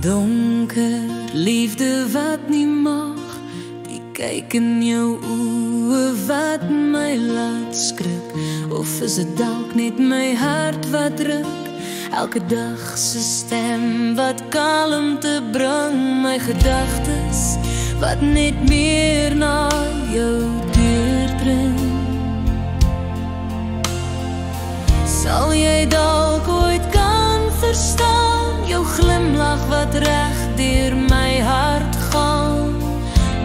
Donker, liefde wat nie mag, die kyk in jou oë wat my laat skrik. Of is het dalk net my hart wat druk? Elke dag se stem wat kalmte bring, my gedagtes wat net meer na jou deurdring. Sal jy dalk ooit kan verstaan, jou glimlach wat reg deur my hart gaan.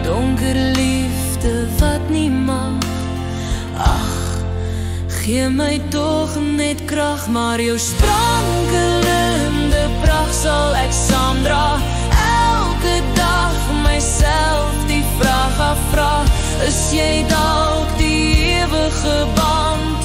Donker liefde wat nie mag, ag, gee my toch net krag, maar jou sprankelende pracht sal ek saamdra. Elke dag myself die vraag afvra, is jy dalk die ewige band,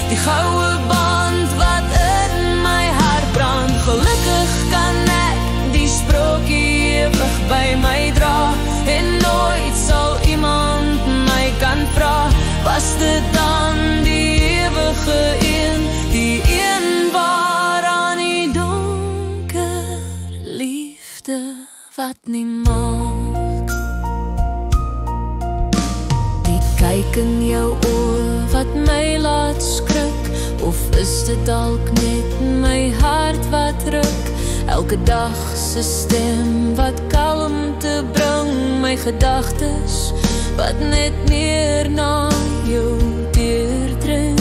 die goue band wat in my hart brand. Gelukkig kan ek die sprookie ewig by my dra, en nooit sal iemand my kan vra, was dit dan die ewige een, die een waaraan die donker liefde wat nie maak. Die kyk in jou oë wat my laat skrik, of is dit dalk net my hart wat ruk? Elke dag se stem wat kalmte bring, my gedagtes wat net meer na jou deurdring.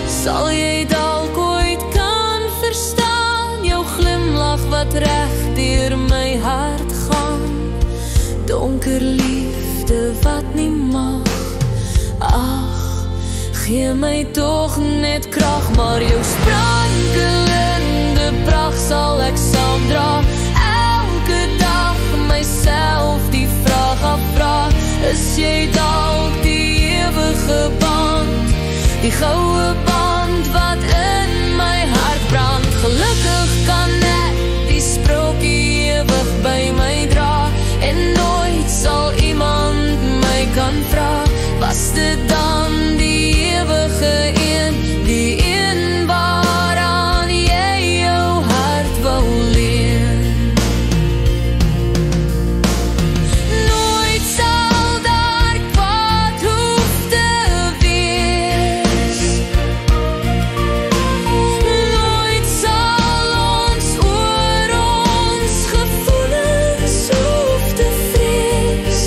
Sal jy dalk ooit kan verstaan, jou glimlach wat reg deur my hart gaan. Donker liefde wat nie mag, ag, gee my toch net krag, maar jou sprankelende pracht sal ek saamdra. Elke dag myself die vraag afvra, is jy dalk die ewige band, die goue band wat in my hart brand. Gelukkig kan ek die sprookie ewig by my dra, en nooit sal iemand my kan vra, was dit dan die ewige een, die een waaraan jy jou hart wou leen. Nooit sal daar kwaad hoef te wees, nooit sal ons oor ons gevoelens hoef te vrees,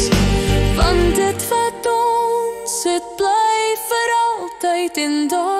want dit wat ons het bly vir altyd en daar.